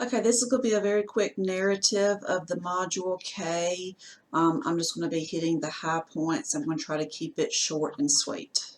Okay, this is going to be a very quick narrative of the Module K. I'm just going to be hitting the high points. I'm going to try to keep it short and sweet.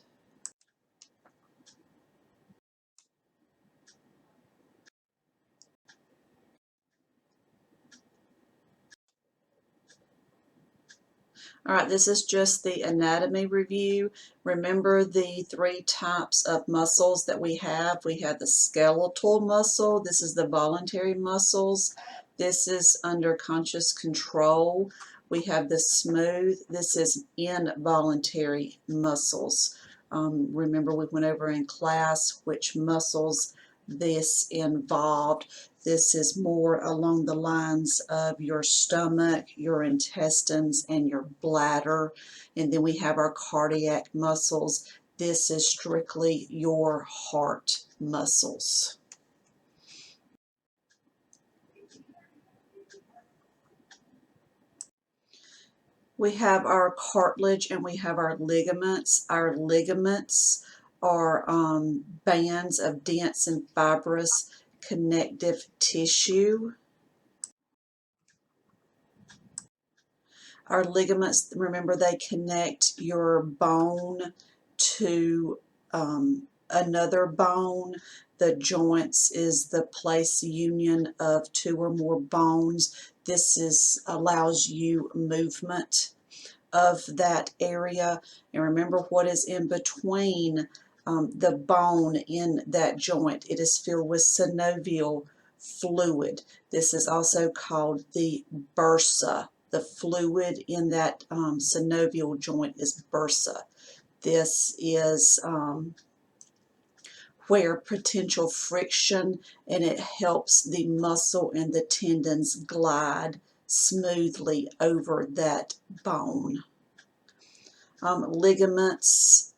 All right, this is just the anatomy review. Remember the three types of muscles that we have. We have the skeletal muscle. This is the voluntary muscles. This is under conscious control. We have the smooth. This is involuntary muscles. Remember we went over in class which muscles this involved. This is more along the lines of your stomach, your intestines, and your bladder. And then we have our cardiac muscles. This is strictly your heart muscles. We have our cartilage and we have our ligaments. Our ligaments are bands of dense and fibrous connective tissue. Our ligaments, remember, they connect your bone to another bone. The joints is the place union of two or more bones. This allows you movement of that area. And remember what is in between the bone in that joint. It is filled with synovial fluid. This is also called the bursa. The fluid in that synovial joint is bursa. This is where potential friction, and it helps the muscle and the tendons glide smoothly over that bone. Ligaments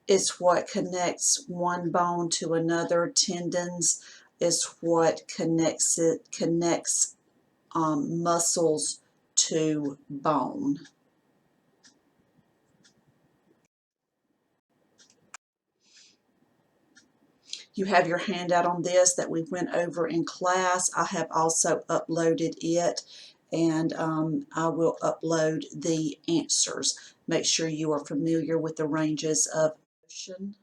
is what connects one bone to another. Tendons is what connects muscles to bone. You have your handout on this that we went over in class. I have also uploaded it, and I will upload the answers. Make sure you are familiar with the ranges of motion.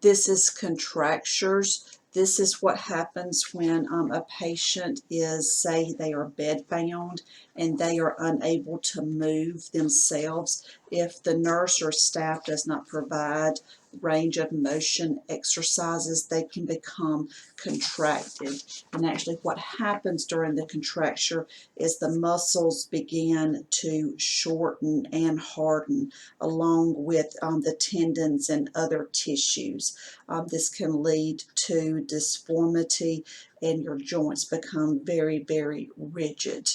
This is contractures. This is what happens when a patient is, say they are bedbound and they are unable to move themselves. If the nurse or staff does not provide range of motion exercises, they can become contracted. And actually what happens during the contracture is the muscles begin to shorten and harden along with the tendons and other tissues. This can lead to disformity and your joints become very, very rigid.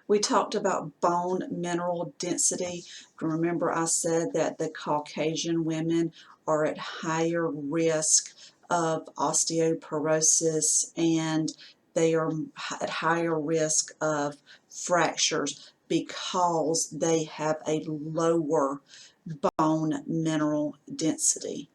We talked about bone mineral density. Remember I said that the Caucasian women are at higher risk of osteoporosis and they are at higher risk of fractures because they have a lower bone mineral density.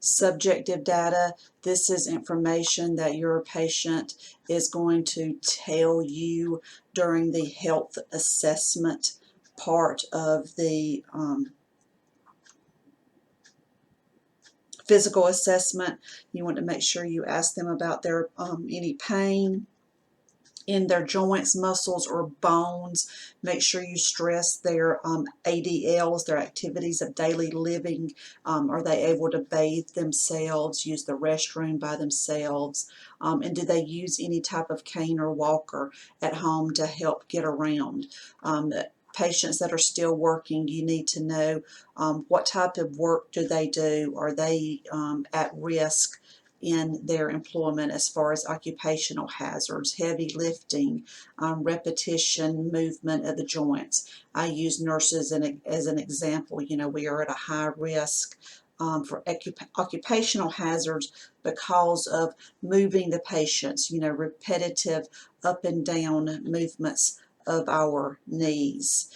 Subjective data, this is information that your patient is going to tell you during the health assessment part of the physical assessment. You want to make sure you ask them about their any pain in their joints, muscles, or bones. Make sure you stress their ADLs, their activities of daily living. Are they able to bathe themselves, use the restroom by themselves, and do they use any type of cane or walker at home to help get around? Patients that are still working, you need to know what type of work do they do? Are they at risk in their employment as far as occupational hazards, heavy lifting, repetition, movement of the joints. I use nurses as an example. You know, we are at a high risk for occupational hazards because of moving the patients, you know, repetitive up and down movements of our knees.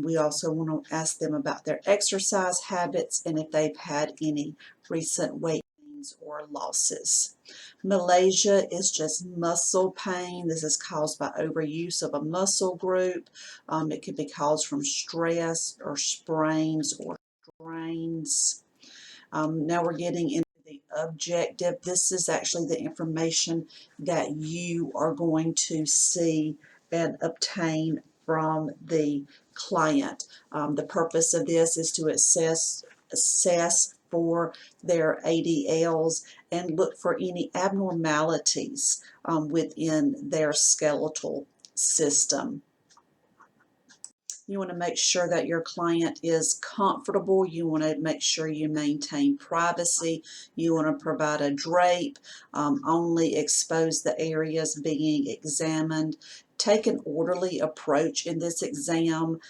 We also want to ask them about their exercise habits and if they've had any recent weight gains or losses. Malasia is just muscle pain. This is caused by overuse of a muscle group. It could be caused from stress or sprains or strains. Now we're getting into the objective. This is actually the information that you are going to see and obtain from the client. The purpose of this is to assess for their ADLs and look for any abnormalities within their skeletal system. You want to make sure that your client is comfortable. You want to make sure you maintain privacy. You want to provide a drape, only expose the areas being examined. Take an orderly approach in this exam.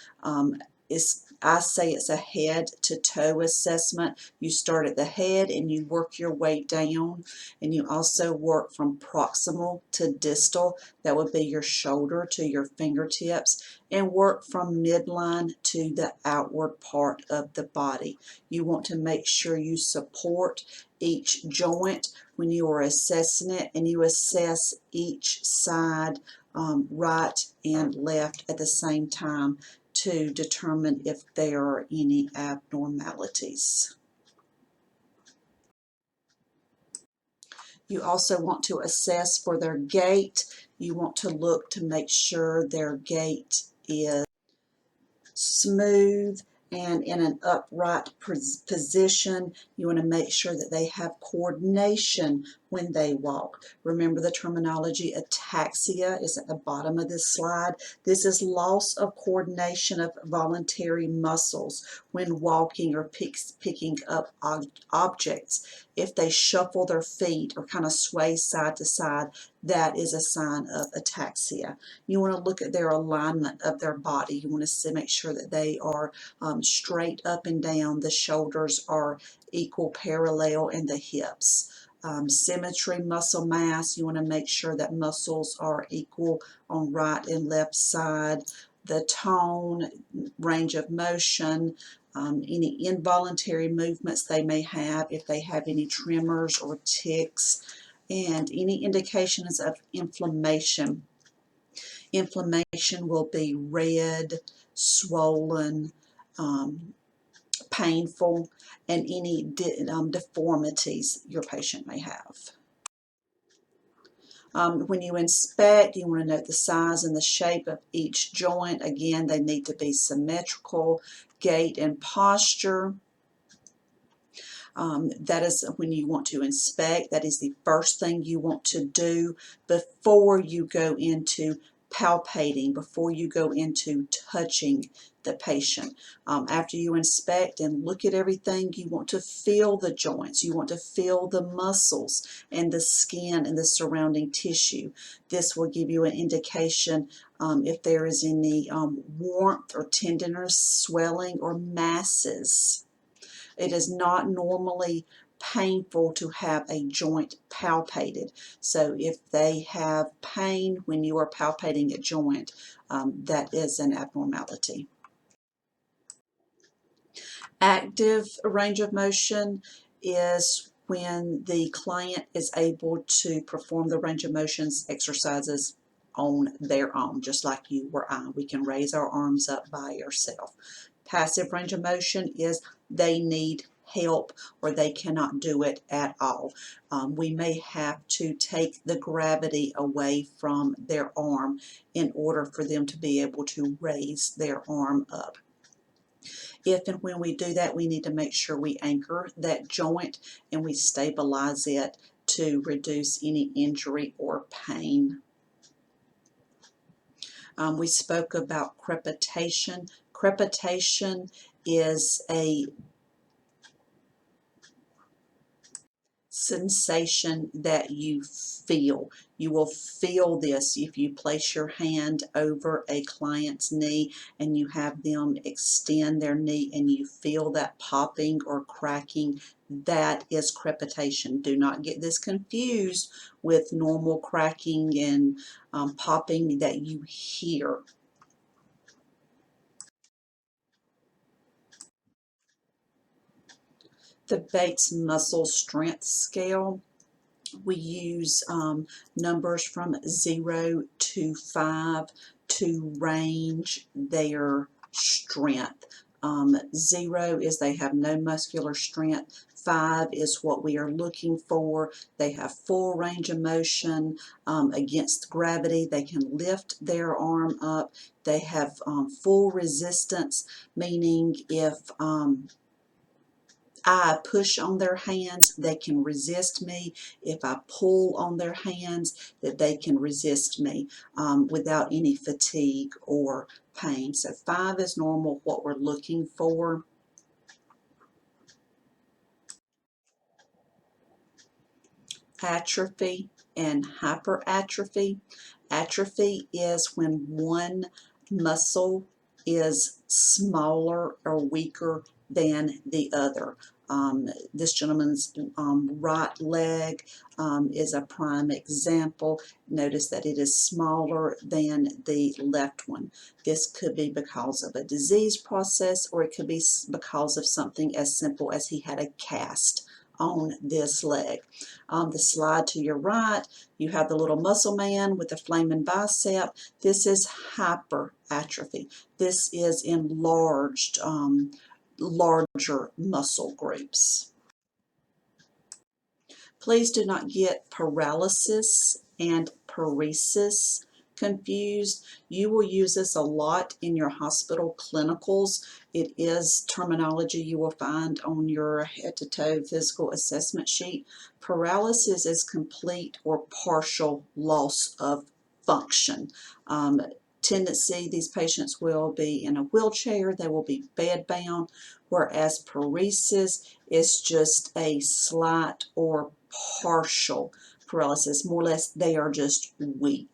I say it's a head to toe assessment. You start at the head and you work your way down, and you also work from proximal to distal. That would be your shoulder to your fingertips, and work from midline to the outward part of the body. You want to make sure you support each joint when you are assessing it, and you assess each side, right and left at the same time, to determine if there are any abnormalities. You also want to assess for their gait. You want to look to make sure their gait is smooth and in an upright position. You want to make sure that they have coordination when they walk. Remember the terminology ataxia is at the bottom of this slide. This is loss of coordination of voluntary muscles when walking or picking up objects. If they shuffle their feet or kind of sway side to side, that is a sign of ataxia. You want to look at their alignment of their body. You want to make sure that they are straight up and down. The shoulders are equal parallel, and the hips. Symmetry, muscle mass. You want to make sure that muscles are equal on right and left side. The tone, range of motion, any involuntary movements they may have, if they have any tremors or tics, and any indications of inflammation. Inflammation will be red, swollen, painful, and any deformities your patient may have. When you inspect, you want to note the size and the shape of each joint. Again, they need to be symmetrical. Gait and posture. That is when you want to inspect. That is the first thing you want to do before you go into palpating, before you go into touching the patient. After you inspect and look at everything, you want to feel the joints. You want to feel the muscles and the skin and the surrounding tissue. This will give you an indication if there is any warmth or tenderness, swelling, or masses. It is not normally painful to have a joint palpated. So if they have pain when you are palpating a joint, that is an abnormality. Active range of motion is when the client is able to perform the range of motions exercises on their own, just like you or I. We can raise our arms up by ourselves. Passive range of motion is they need help or they cannot do it at all. We may have to take the gravity away from their arm in order for them to be able to raise their arm up. If and when we do that, we need to make sure we anchor that joint and we stabilize it to reduce any injury or pain. We spoke about crepitation. Crepitation is a sensation that you feel. You will feel this if you place your hand over a client's knee and you have them extend their knee and you feel that popping or cracking. That is crepitation. Do not get this confused with normal cracking and popping that you hear. The Bates Muscle Strength Scale, we use numbers from 0 to 5 to range their strength. 0 is they have no muscular strength. 5 is what we are looking for. They have full range of motion against gravity. They can lift their arm up. They have full resistance, meaning if I push on their hands, they can resist me. If I pull on their hands, that they can resist me without any fatigue or pain. So 5 is normal, what we're looking for. Atrophy and hyperatrophy. Atrophy is when one muscle is smaller or weaker than the other. This gentleman's right leg is a prime example. Notice that it is smaller than the left one. This could be because of a disease process, or it could be because of something as simple as he had a cast on this leg. On the slide to your right, you have the little muscle man with the flaming bicep. This is hyperatrophy. This is enlarged, larger muscle groups. Please do not get paralysis and paresis confused. You will use this a lot in your hospital clinicals. It is terminology you will find on your head-to-toe physical assessment sheet. Paralysis is complete or partial loss of function. Tendency, these patients will be in a wheelchair, they will be bedbound, whereas paresis is just a slight or partial paralysis. More or less, they are just weak.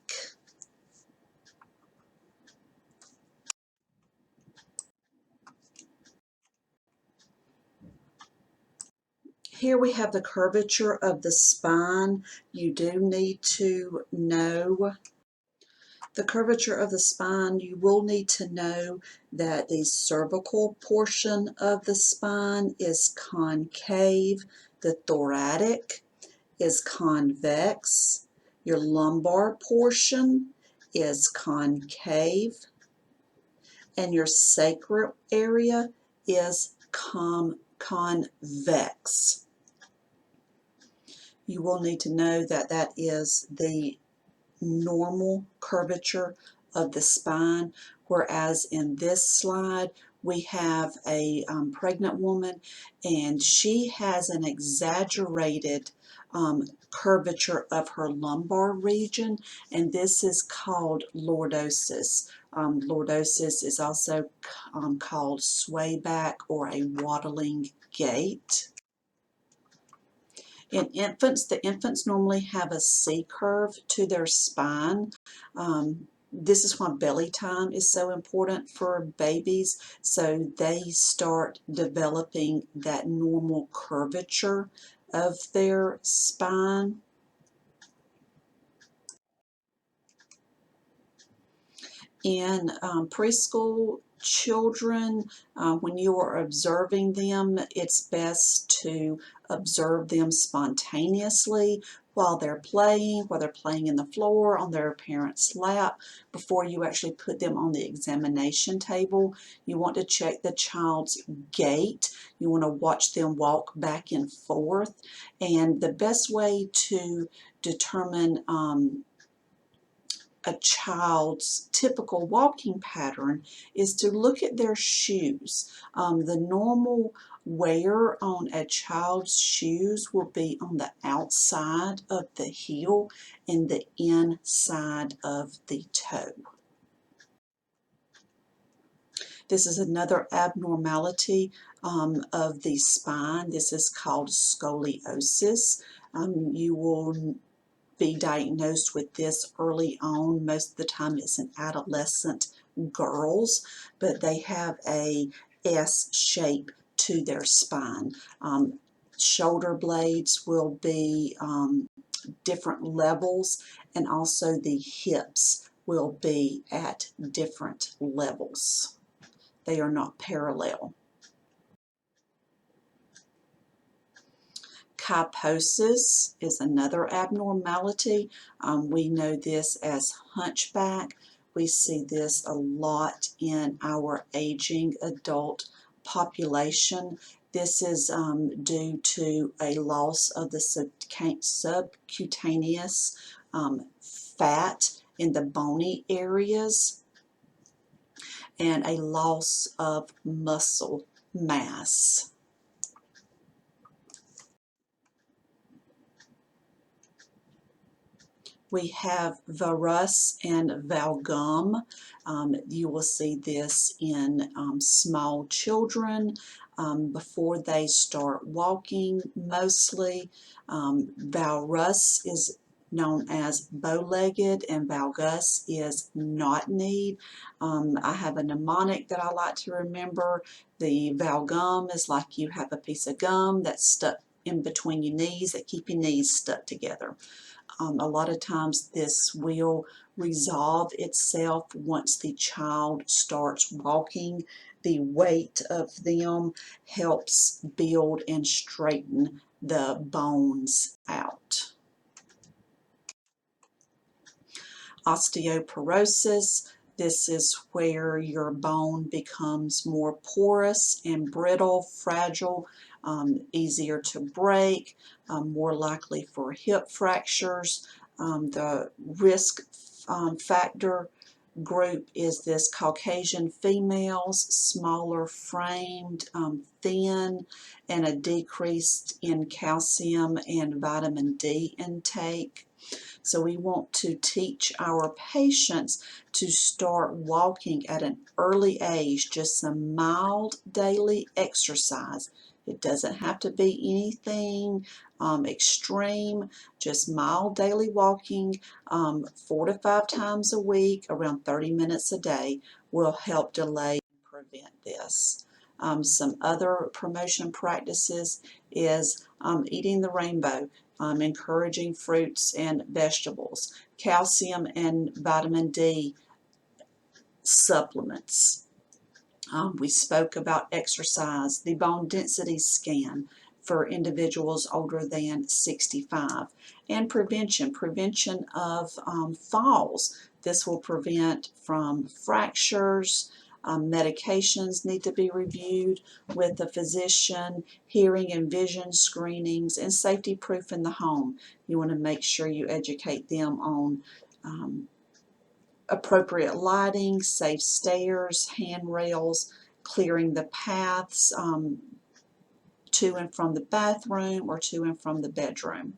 Here we have the curvature of the spine. You do need to know the curvature of the spine. You will need to know that the cervical portion of the spine is concave, the thoracic is convex, your lumbar portion is concave, and your sacral area is convex. You will need to know that that is the normal curvature of the spine, whereas in this slide we have a pregnant woman, and she has an exaggerated curvature of her lumbar region, and this is called lordosis. Lordosis is also called swayback or a waddling gait. In infants, the infants normally have a C curve to their spine. This is why belly time is so important for babies, so they start developing that normal curvature of their spine. In preschool children, when you are observing them, it's best to observe them spontaneously while they're playing in the floor, on their parent's lap, before you actually put them on the examination table. You want to check the child's gait. You want to watch them walk back and forth. And the best way to determine a child's typical walking pattern is to look at their shoes. The normal wear on a child's shoes will be on the outside of the heel and the inside of the toe. This is another abnormality of the spine. This is called scoliosis. You will be diagnosed with this early on. Most of the time it's in adolescent girls, but they have a S shape to their spine. Shoulder blades will be different levels, and also the hips will be at different levels. They are not parallel. Kyphosis is another abnormality. We know this as hunchback. We see this a lot in our aging adult population. This is due to a loss of the subcutaneous fat in the bony areas and a loss of muscle mass. We have varus and valgum. You will see this in small children before they start walking mostly. Varus is known as bow-legged and valgus is knot-kneed. I have a mnemonic that I like to remember. The valgum is like you have a piece of gum that's stuck in between your knees that keep your knees stuck together. A lot of times this will resolve itself once the child starts walking. The weight of them helps build and straighten the bones out. Osteoporosis. This is where your bone becomes more porous and brittle, fragile, easier to break, more likely for hip fractures. The risk factor group is this Caucasian females, smaller framed, thin, and a decrease in calcium and vitamin D intake. So we want to teach our patients to start walking at an early age, just some mild daily exercise. It doesn't have to be anything extreme, just mild daily walking 4 to 5 times a week, around 30 minutes a day, will help delay and prevent this. Some other promotion practices is eating the rainbow. Encouraging fruits and vegetables, calcium and vitamin D supplements. We spoke about exercise, the bone density scan for individuals older than 65, and prevention of falls. This will prevent from fractures. Medications need to be reviewed with a physician, hearing and vision screenings, and safety proof in the home. You want to make sure you educate them on appropriate lighting, safe stairs, handrails, clearing the paths to and from the bathroom or to and from the bedroom.